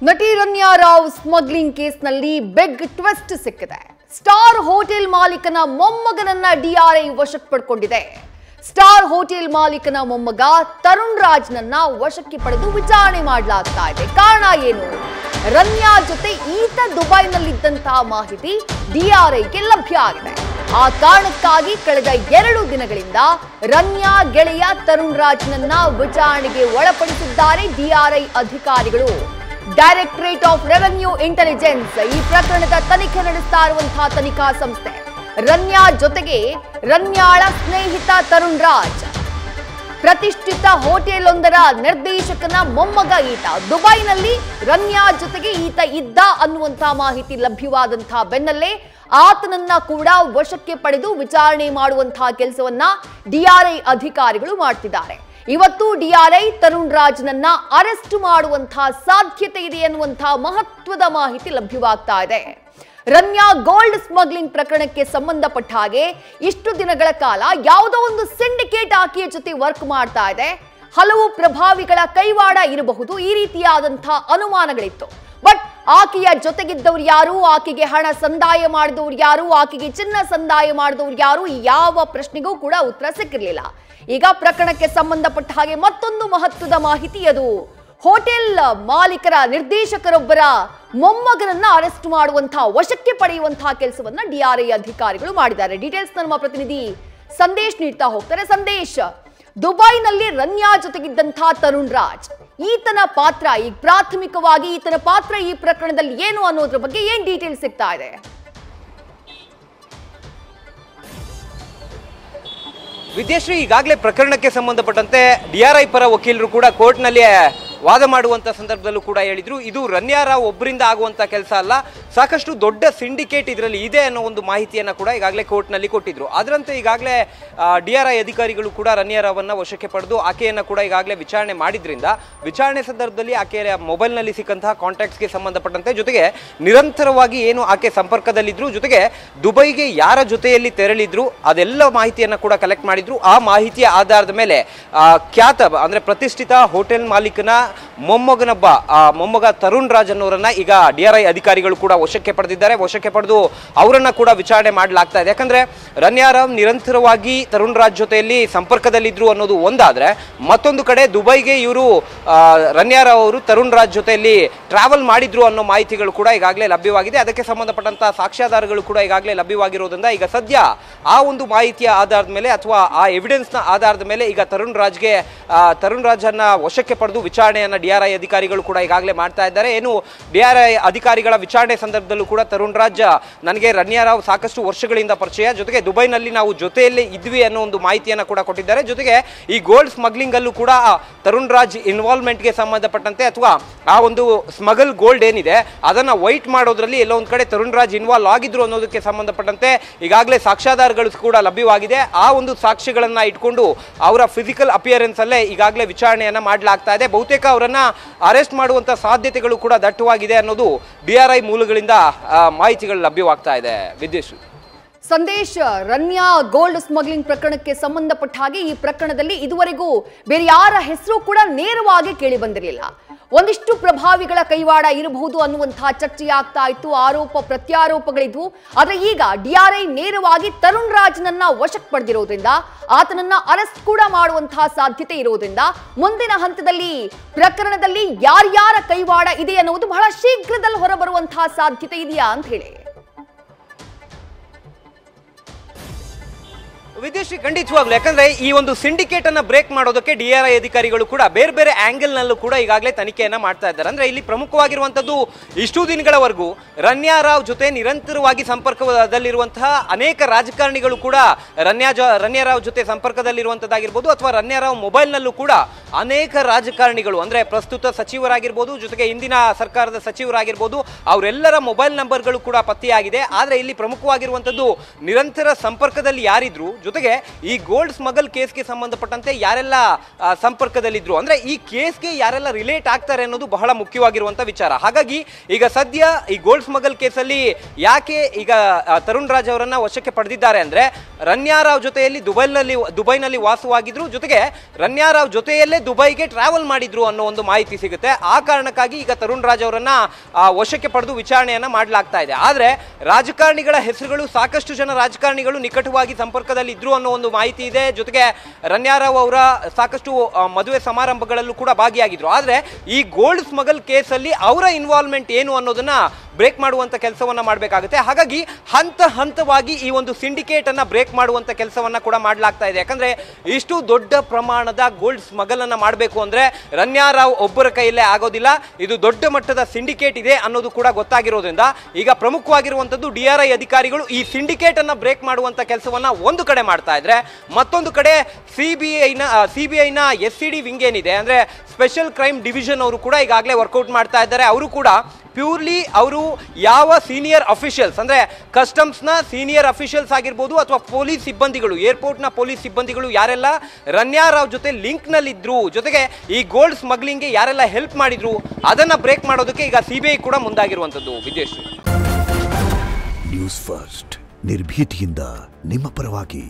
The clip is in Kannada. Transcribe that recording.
ನಟಿ ರನ್ಯಾ ರಾವ್ ಸ್ಮಗ್ಲಿಂಗ್ ಕೇಸ್ನಲ್ಲಿ ಬಿಗ್ ಟ್ವಿಸ್ಟ್ ಸಿಕ್ಕಿದೆ. ಸ್ಟಾರ್ ಹೋಟೆಲ್ ಮಾಲೀಕನ ಮೊಮ್ಮಗನನ್ನ ಡಿಆರ್ಐ ವಶಕ್ಕೆ ಪಡ್ಕೊಂಡಿದೆ. ಸ್ಟಾರ್ ಹೋಟೆಲ್ ಮಾಲೀಕನ ಮೊಮ್ಮಗ ತರುಣ್ ರಾಜ್ನನ್ನ ವಶಕ್ಕೆ ಪಡೆದು ವಿಚಾರಣೆ ಮಾಡಲಾಗ್ತಾ ಇದೆ. ಕಾರಣ ಏನು? ರನ್ಯಾ ಜೊತೆ ಈತ ದುಬೈನಲ್ಲಿದ್ದಂತಹ ಮಾಹಿತಿ ಡಿಆರ್ಐಗೆ ಲಭ್ಯ ಆಗಿದೆ. ಆ ಕಾರಣಕ್ಕಾಗಿ ಕಳೆದ 2 ದಿನಗಳಿಂದ ರನ್ಯಾ ಗೆಳೆಯ ತರುಣ್ ರಾಜ್ನನ್ನ ವಿಚಾರಣೆಗೆ ಒಳಪಡಿಸಿದ್ದಾರೆ ಡಿಆರ್ಐ ಅಧಿಕಾರಿಗಳು. ಡೈರೆಕ್ಟರೇಟ್ ಆಫ್ ರೆವೆನ್ಯೂ ಇಂಟೆಲಿಜೆನ್ಸ್ ಈ ಪ್ರಕರಣದ ತನಿಖೆ ನಡೆಸ್ತಾ ಇರುವಂತಹ ತನಿಖಾ ಸಂಸ್ಥೆ. ರನ್ಯಾ ಜೊತೆಗೆ ರನ್ಯಾಳ ಸ್ನೇಹಿತ ತರುಣ್ ರಾಜ್ ಪ್ರತಿಷ್ಠಿತ ಹೋಟೆಲ್ ಒಂದರ ನಿರ್ದೇಶಕನ ಮೊಮ್ಮಗ ಈತ. ದುಬೈನಲ್ಲಿ ರನ್ಯಾ ಜೊತೆಗೆ ಈತ ಇದ್ದ ಅನ್ನುವಂತಹ ಮಾಹಿತಿ ಲಭ್ಯವಾದಂತಹ ಬೆನ್ನಲ್ಲೇ ಆತನನ್ನ ಕೂಡ ವಶಕ್ಕೆ ಪಡೆದು ವಿಚಾರಣೆ ಮಾಡುವಂತಹ ಕೆಲಸವನ್ನ ಡಿಆರ್ಐ ಅಧಿಕಾರಿಗಳು ಮಾಡ್ತಿದ್ದಾರೆ. ಇವತ್ತು ಡಿಆರ್ಐ ತರುಣ್ ರಾಜ್ನನ್ನ ಅರೆಸ್ಟ್ ಮಾಡುವಂತಹ ಸಾಧ್ಯತೆ ಇದೆ ಎನ್ನುವಂತಹ ಮಹತ್ವದ ಮಾಹಿತಿ ಲಭ್ಯವಾಗ್ತಾ ಇದೆ. ರನ್ಯಾ ಗೋಲ್ಡ್ ಸ್ಮಗ್ಲಿಂಗ್ ಪ್ರಕರಣಕ್ಕೆ ಸಂಬಂಧಪಟ್ಟ ಹಾಗೆ ಇಷ್ಟು ದಿನಗಳ ಕಾಲ ಯಾವುದೋ ಒಂದು ಸಿಂಡಿಕೇಟ್ ಆಕೆಯ ಜೊತೆ ವರ್ಕ್ ಮಾಡ್ತಾ ಇದೆ. ಹಲವು ಪ್ರಭಾವಿಗಳ ಕೈವಾಡ ಇರಬಹುದು, ಈ ರೀತಿಯಾದಂತಹ ಅನುಮಾನಗಳಿತ್ತು. ಬಟ್ ಆಕೆಯ ಜೊತೆಗಿದ್ದವ್ರು ಯಾರು, ಆಕೆಗೆ ಹಣ ಸಂದಾಯ ಮಾಡಿದವ್ರು ಯಾರು, ಆಕೆಗೆ ಚಿನ್ನ ಸಂದಾಯ ಮಾಡಿದವ್ರು ಯಾರು, ಯಾವ ಪ್ರಶ್ನೆಗೂ ಕೂಡ ಉತ್ತರ ಸಿಕ್ಕಿರಲಿಲ್ಲ. ಈಗ ಪ್ರಕರಣಕ್ಕೆ ಸಂಬಂಧಪಟ್ಟ ಹಾಗೆ ಮತ್ತೊಂದು ಮಹತ್ವದ ಮಾಹಿತಿ, ಅದು ಹೋಟೆಲ್ ಮಾಲೀಕರ ನಿರ್ದೇಶಕರೊಬ್ಬರ ಮೊಮ್ಮಗನನ್ನ ಅರೆಸ್ಟ್ ಮಾಡುವಂತಹ, ವಶಕ್ಕೆ ಪಡೆಯುವಂತಹ ಕೆಲಸವನ್ನ ಡಿಆರ್ಐ ಅಧಿಕಾರಿಗಳು ಮಾಡಿದ್ದಾರೆ. ಡೀಟೇಲ್ಸ್ ನಮ್ಮ ಪ್ರತಿನಿಧಿ ಸಂದೇಶ್ ನೀಡ್ತಾ ಹೋಗ್ತಾರೆ. ಸಂದೇಶ್, ದುಬೈನಲ್ಲಿ ರನ್ಯಾ ಜೊತೆಗಿದ್ದಂತಹ ತರುಣ್ ರಾಜ್, ಈತನ ಪಾತ್ರ ಈಗ ಪ್ರಾಥಮಿಕವಾಗಿ ಈತನ ಪಾತ್ರ ಈ ಪ್ರಕರಣದಲ್ಲಿ ಏನು ಅನ್ನೋದ್ರ ಬಗ್ಗೆ ಏನ್ ಡೀಟೇಲ್ಸ್ ಸಿಗ್ತಾ ಇದೆ? ವಿದ್ಯಾಶ್ರೀ, ಈಗಾಗಲೇ ಪ್ರಕರಣಕ್ಕೆ ಸಂಬಂಧಪಟ್ಟಂತೆ ಡಿಆರ್ಐ ಪರ ವಕೀಲರು ಕೂಡ ಕೋರ್ಟ್ನಲ್ಲಿ ವಾದ ಮಾಡುವಂತ ಸಂದರ್ಭದಲ್ಲೂ ಕೂಡ ಹೇಳಿದ್ರು, ಇದು ರನ್ಯಾ ರಾವ್ ಒಬ್ಬರಿಂದ ಆಗುವಂತ ಕೆಲಸ ಅಲ್ಲ, ಸಾಕಷ್ಟು ದೊಡ್ಡ ಸಿಂಡಿಕೇಟ್ ಇದರಲ್ಲಿ ಇದೆ ಅನ್ನೋ ಒಂದು ಮಾಹಿತಿಯನ್ನ ಕೂಡ ಈಗಾಗಲೇ ಕೋರ್ಟ್ನಲ್ಲಿ ಕೊಟ್ಟಿದ್ರು. ಅದರಂತೆ ಈಗಾಗಲೇ ಡಿಆರ್ಐ ಅಧಿಕಾರಿಗಳು ಕೂಡ ರನ್ಯಾ ರಾವನ್ನ ವಶಕ್ಕೆ ಪಡೆದು ಆಕೆಯನ್ನ ಕೂಡ ಈಗಾಗಲೇ ವಿಚಾರಣೆ ಮಾಡಿದ್ರಿಂದ ವಿಚಾರಣೆ ಸಂದರ್ಭದಲ್ಲಿ ಆಕೆಯ ಮೊಬೈಲ್ನಲ್ಲಿ ಸಿಕ್ಕಂತಹ ಕಾಂಟ್ಯಾಕ್ಟ್ಸ್ಗೆ ಸಂಬಂಧಪಟ್ಟಂತೆ, ಜೊತೆಗೆ ನಿರಂತರವಾಗಿ ಏನು ಆಕೆ ಸಂಪರ್ಕದಲ್ಲಿದ್ರು, ಜೊತೆಗೆ ದುಬೈಗೆ ಯಾರ ಜೊತೆಯಲ್ಲಿ ತೆರಳಿದ್ರು ಅದೆಲ್ಲ ಮಾಹಿತಿಯನ್ನ ಕೂಡ ಕಲೆಕ್ಟ್ ಮಾಡಿದ್ರು. ಆ ಮಾಹಿತಿಯ ಆಧಾರದ ಮೇಲೆ ಖ್ಯಾತ ಅಂದ್ರೆ ಪ್ರತಿಷ್ಠಿತ ಹೋಟೆಲ್ ಮಾಲೀಕನ ಮೊಮ್ಮಗ ತರುಣ್ ರಾಜ್ ಅನ್ನೋರನ್ನ ಈಗ ಡಿಆರ್ಐ ಅಧಿಕಾರಿಗಳು ಕೂಡ ವಶಕ್ಕೆ ಪಡೆದಿದ್ದಾರೆ. ವಶಕ್ಕೆ ಪಡೆದು ಅವರನ್ನ ಕೂಡ ವಿಚಾರಣೆ ಮಾಡಲಾಗ್ತಾ ಇದೆ. ಯಾಕಂದ್ರೆ ರನ್ಯಾ ರಾವ್ ನಿರಂತರವಾಗಿ ತರುಣ್ ರಾಜ್ ಜೊತೆಯಲ್ಲಿ ಸಂಪರ್ಕದಲ್ಲಿದ್ರು ಅನ್ನೋದು ಒಂದಾದ್ರೆ, ಮತ್ತೊಂದು ಕಡೆ ದುಬೈಗೆ ಇವರು ರನ್ಯಾ ರಾವ್ ಅವರು ತರುಣ್ ರಾಜ್ ಜೊತೆಯಲ್ಲಿ ಟ್ರಾವೆಲ್ ಮಾಡಿದ್ರು ಅನ್ನೋ ಮಾಹಿತಿಗಳು ಕೂಡ ಈಗಾಗಲೇ ಲಭ್ಯವಾಗಿದೆ. ಅದಕ್ಕೆ ಸಂಬಂಧಪಟ್ಟಂತಹ ಸಾಕ್ಷ್ಯಾಧಾರಗಳು ಕೂಡ ಈಗಾಗಲೇ ಲಭ್ಯವಾಗಿರೋದ್ರಿಂದ ಈಗ ಸದ್ಯ ಆ ಒಂದು ಮಾಹಿತಿಯ ಆಧಾರದ ಮೇಲೆ ಅಥವಾ ಆ ಎವಿಡೆನ್ಸ್ ನ ಆಧಾರದ ಮೇಲೆ ಈಗ ತರುಣ್ ರಾಜನ್ನ ವಶಕ್ಕೆ ಪಡೆದು ವಿಚಾರಣೆಯನ್ನ ಡಿಆರ್ಐ ಅಧಿಕಾರಿಗಳು ಕೂಡ ಈಗಾಗಲೇ ಮಾಡ್ತಾ ಇದ್ದಾರೆ. ಏನು ಡಿಆರ್ಐ ಅಧಿಕಾರಿಗಳ ವಿಚಾರಣೆ ಸಂದರ್ಭದಲ್ಲೂ ಕೂಡ ತರುಣ್ ರಾಜ್, ನನಗೆ ರನ್ಯಾ ರಾವ್ ಸಾಕಷ್ಟು ವರ್ಷಗಳಿಂದ ಪರಿಚಯ, ಜೊತೆಗೆ ದುಬೈನಲ್ಲಿ ನಾವು ಜೊತೆಯಲ್ಲಿ ಇದ್ವಿ ಅನ್ನೋ ಒಂದು ಮಾಹಿತಿಯನ್ನ ಕೂಡ ಕೊಟ್ಟಿದ್ದಾರೆ. ಜೊತೆಗೆ ಈ ಗೋಲ್ಡ್ ಸ್ಮಗ್ಲಿಂಗ್ ಅಲ್ಲೂ ಕೂಡ ತರುಣ್ ರಾಜ್ ಇನ್ವಾಲ್ವ್ಮೆಂಟ್ಗೆ ಸಂಬಂಧಪಟ್ಟಂತೆ ಅಥವಾ ಆ ಒಂದು ಸ್ಮಗಲ್ ಗೋಲ್ಡ್ ಏನಿದೆ ಅದನ್ನ ವೈಟ್ ಮಾಡೋದ್ರಲ್ಲಿ ಎಲ್ಲೋ ಒಂದು ಕಡೆ ತರುಣ್ ರಾಜ್ ಇನ್ವಾಲ್ವ್ ಆಗಿದ್ರು ಅನ್ನೋದಕ್ಕೆ ಸಂಬಂಧಪಟ್ಟಂತೆ ಈಗಾಗಲೇ ಸಾಕ್ಷ್ಯಾಧಾರಗಳು ಕೂಡ ಲಭ್ಯವಾಗಿದೆ. ಆ ಒಂದು ಸಾಕ್ಷ್ಯಗಳನ್ನ ಇಟ್ಕೊಂಡು ಅವರ ಫಿಸಿಕಲ್ ಅಪಿಯರೆನ್ಸ್ ಅಲ್ಲೇ ಈಗಾಗಲೇ ವಿಚಾರಣೆಯನ್ನ ಮಾಡಲಾಗ್ತಾ ಇದೆ. ಬಹುತೇಕ ಅವರನ್ನ ಅರೆಸ್ಟ್ ಮಾಡುವಂತ ಸಾಧ್ಯತೆಗಳು ಕೂಡ ದಟ್ಟವಾಗಿದೆ ಅನ್ನೋದು ಡಿಆರ್ಐ ಮೂಲಗಳಿಂದ ಮಾಹಿತಿಗಳು ಲಭ್ಯವಾಗ್ತಾ ಇದೆ. ವಿದ್ಯಾಶ್ರೀ, ಸಂದೇಶ್, ರನ್ಯಾ ಗೋಲ್ಡ್ ಸ್ಮಗ್ಲಿಂಗ್ ಪ್ರಕರಣಕ್ಕೆ ಸಂಬಂಧಪಟ್ಟ ಹಾಗೆ ಈ ಪ್ರಕರಣದಲ್ಲಿ ಇದುವರೆಗೂ ಬೇರೆ ಯಾರ ಹೆಸರು ಕೂಡ ನೇರವಾಗಿ ಕೇಳಿ ಬಂದಿರಲಿಲ್ಲ. ಒಂದಿಷ್ಟು ಪ್ರಭಾವಿಗಳ ಕೈವಾಡ ಇರಬಹುದು ಅನ್ನುವಂತಹ ಚರ್ಚೆ ಆಗ್ತಾ ಇತ್ತು, ಆರೋಪ ಪ್ರತ್ಯಾರೋಪಗಳಿದ್ವು. ಆದ್ರೆ ಈಗ ಡಿಆರ್ಐ ನೇರವಾಗಿ ತರುಣ್ ರಾಜ್ನನ್ನ ವಶಕ್ಕೆ ಪಡೆದಿರೋದ್ರಿಂದ, ಆತನನ್ನ ಅರೆಸ್ಟ್ ಕೂಡ ಮಾಡುವಂತಹ ಸಾಧ್ಯತೆ ಇರೋದ್ರಿಂದ ಮುಂದಿನ ಹಂತದಲ್ಲಿ ಪ್ರಕರಣದಲ್ಲಿ ಯಾರ್ಯಾರ ಕೈವಾಡ ಇದೆ ಅನ್ನುವುದು ಬಹಳ ಶೀಘ್ರದಲ್ಲಿ ಹೊರಬರುವಂತಹ ಸಾಧ್ಯತೆ ಇದೆಯಾ ಅಂತ ಹೇಳಿ? ವಿದೇಶಿ ಖಂಡಿತವಾಗ್ಲು, ಯಾಕಂದ್ರೆ ಈ ಒಂದು ಸಿಂಡಿಕೇಟ್ ಅನ್ನ ಬ್ರೇಕ್ ಮಾಡೋದಕ್ಕೆ ಡಿಆರ್ಐ ಅಧಿಕಾರಿಗಳು ಕೂಡ ಬೇರೆ ಬೇರೆ ಆಂಗಲ್ ನಲ್ಲೂ ಕೂಡ ಈಗಾಗಲೇ ತನಿಖೆಯನ್ನ ಮಾಡ್ತಾ ಇದ್ದಾರೆ. ಅಂದ್ರೆ ಇಲ್ಲಿ ಪ್ರಮುಖವಾಗಿರುವಂತದ್ದು, ಇಷ್ಟು ದಿನಗಳವರೆಗೂ ರನ್ಯಾ ರಾವ್ ಜೊತೆ ನಿರಂತರವಾಗಿ ಸಂಪರ್ಕದಲ್ಲಿರುವಂತಹ ಅನೇಕ ರಾಜಕಾರಣಿಗಳು ಕೂಡ ರನ್ಯಾ ರಾವ್ ಜೊತೆ ಸಂಪರ್ಕದಲ್ಲಿರುವಂತದ್ದಾಗಿರ್ಬೋದು, ಅಥವಾ ರನ್ಯಾ ರಾವ್ ಮೊಬೈಲ್ ನಲ್ಲೂ ಕೂಡ ಅನೇಕ ರಾಜಕಾರಣಿಗಳು ಅಂದ್ರೆ ಪ್ರಸ್ತುತ ಸಚಿವರಾಗಿರ್ಬೋದು, ಜೊತೆಗೆ ಹಿಂದಿನ ಸರ್ಕಾರದ ಸಚಿವರಾಗಿರ್ಬೋದು, ಅವರೆಲ್ಲರ ಮೊಬೈಲ್ ನಂಬರ್ಗಳು ಕೂಡ ಪತ್ತೆಯಾಗಿದೆ. ಆದ್ರೆ ಇಲ್ಲಿ ಪ್ರಮುಖವಾಗಿರುವಂತದ್ದು, ನಿರಂತರ ಸಂಪರ್ಕದಲ್ಲಿ ಯಾರಿದ್ರು, ಜೊತೆಗೆ ಈ ಗೋಲ್ಡ್ ಸ್ಮಗಲ್ ಕೇಸ್ಗೆ ಸಂಬಂಧಪಟ್ಟಂತೆ ಯಾರೆಲ್ಲ ಸಂಪರ್ಕದಲ್ಲಿದ್ರು, ಅಂದ್ರೆ ಈ ಕೇಸ್ಗೆ ಯಾರೆಲ್ಲ ರಿಲೇಟ್ ಆಗ್ತಾರೆ ಅನ್ನೋದು ಬಹಳ ಮುಖ್ಯವಾಗಿರುವಂತ ವಿಚಾರ. ಹಾಗಾಗಿ ಈಗ ಸದ್ಯ ಈ ಗೋಲ್ಡ್ ಸ್ಮಗಲ್ ಕೇಸಲ್ಲಿ ಯಾಕೆ ಈಗ ತರುಣ್ ರಾಜ್ ಅವರನ್ನ ವಶಕ್ಕೆ ಪಡೆದಿದ್ದಾರೆ ಅಂದ್ರೆ, ರನ್ಯಾ ರಾವ್ ಜೊತೆಯಲ್ಲಿ ದುಬೈನಲ್ಲಿ ವಾಸವಾಗಿದ್ರು, ಜೊತೆಗೆ ರನ್ಯಾ ರಾವ್ ಜೊತೆಯಲ್ಲೇ ಮೇಲೆ ದುಬೈಗೆ ಟ್ರಾವೆಲ್ ಮಾಡಿದ್ರು ಅನ್ನೋ ಒಂದು ಮಾಹಿತಿ ಸಿಗುತ್ತೆ. ಆ ಕಾರಣಕ್ಕಾಗಿ ಈಗ ತರುಣ್ ರಾಜ್ ಅವರನ್ನ ವಶಕ್ಕೆ ಪಡೆದು ವಿಚಾರಣೆಯನ್ನ ಮಾಡಲಾಗ್ತಾ ಇದೆ. ಆದ್ರೆ ರಾಜಕಾರಣಿಗಳ ಹೆಸರುಗಳು, ಸಾಕಷ್ಟು ಜನ ರಾಜಕಾರಣಿಗಳು ನಿಕಟವಾಗಿ ಸಂಪರ್ಕದಲ್ಲಿ ಇದ್ರು ಅನ್ನೋ ಒಂದು ಮಾಹಿತಿ ಇದೆ. ಜೊತೆಗೆ ರನ್ಯಾರಾವ್ ಅವರ ಸಾಕಷ್ಟು ಮದುವೆ ಸಮಾರಂಭಗಳಲ್ಲೂ ಕೂಡ ಭಾಗಿಯಾಗಿದ್ರು. ಆದ್ರೆ ಈ ಗೋಲ್ಡ್ ಸ್ಮಗಲ್ ಕೇಸಲ್ಲಿ ಅವರ ಇನ್ವಾಲ್ವ್ಮೆಂಟ್ ಏನು ಅನ್ನೋದನ್ನ ಬ್ರೇಕ್ ಮಾಡುವಂತ ಕೆಲಸವನ್ನ ಮಾಡಬೇಕಾಗುತ್ತೆ. ಹಾಗಾಗಿ ಹಂತ ಹಂತವಾಗಿ ಈ ಒಂದು ಸಿಂಡಿಕೇಟ್ ಅನ್ನ ಬ್ರೇಕ್ ಮಾಡುವಂತ ಕೆಲಸವನ್ನ ಕೂಡ ಮಾಡಲಾಗ್ತಾ ಇದೆ. ಯಾಕಂದ್ರೆ ಇಷ್ಟು ದೊಡ್ಡ ಪ್ರಮಾಣದ ಗೋಲ್ಡ್ ಸ್ಮಗಲ್ ಅನ್ನ ಮಾಡಬೇಕು ಅಂದ್ರೆ ರನ್ಯಾರಾವ್ ಒಬ್ಬರ ಕೈಯಲ್ಲೇ ಆಗೋದಿಲ್ಲ. ಇದು ದೊಡ್ಡ ಮಟ್ಟದ ಸಿಂಡಿಕೇಟ್ ಇದೆ ಅನ್ನೋದು ಕೂಡ ಗೊತ್ತಾಗಿರೋದ್ರಿಂದ ಈಗ ಪ್ರಮುಖವಾಗಿರುವಂತದ್ದು DRI ಅಧಿಕಾರಿಗಳು ಈ ಸಿಂಡಿಕೇಟ್ ಅನ್ನ ಬ್ರೇಕ್ ಮಾಡುವಂತ ಕೆಲಸವನ್ನ ಒಂದು ಕಡೆ ಮಾಡ್ತಾ ಇದ್ರೆ, ಮತ್ತೊಂದು ಕಡೆ ಸಿಬಿಐನ SCD ವಿಂಗ್ ಏನಿದೆ ಅಂದ್ರೆ ಸ್ಪೆಷಲ್ ಕ್ರೈಮ್ ಡಿವಿಷನ್ ಅವರು ಕೂಡ ಈಗಾಗಲೇ ವರ್ಕೌಟ್ ಮಾಡ್ತಾ ಇದ್ದಾರೆ. ಅವರು ಕೂಡ ಪ್ಯೂರ್ಲಿ ಅವರು ಯಾವ ಸೀನಿಯರ್ ಅಫಿಷಿಯಲ್ಸ್ ಅಂದ್ರೆ ಕಸ್ಟಮ್ಸ್ನ ಸೀನಿಯರ್ ಅಫಿಷಿಯಲ್ಸ್ ಆಗಿರ್ಬೋದು ಅಥವಾ ಪೊಲೀಸ್ ಸಿಬ್ಬಂದಿಗಳು, ಏರ್ಪೋರ್ಟ್ನ ಪೊಲೀಸ್ ಸಿಬ್ಬಂದಿಗಳು ಯಾರೆಲ್ಲ ರನ್ಯಾರಾವ್ ಜೊತೆ ಲಿಂಕ್ ನಲ್ಲಿ ಇದ್ರು, ಜೊತೆಗೆ ಈ ಗೋಲ್ಡ್ ಸ್ಮಗ್ಲಿಂಗ್ಗೆ ಯಾರೆಲ್ಲ ಹೆಲ್ಪ್ ಮಾಡಿದ್ರು ಅದನ್ನ ಬ್ರೇಕ್ ಮಾಡೋದಕ್ಕೆ ಈಗ CBI ಕೂಡ ಮುಂದಾಗಿರುವಂತದ್ದು. ವಿದೇಶಿ ನ್ಯೂಸ್ ಫಸ್ಟ್ ನಿರ್ಭೀತಿಯಿಂದ ನಿಮ್ಮ ಪರವಾಗಿ.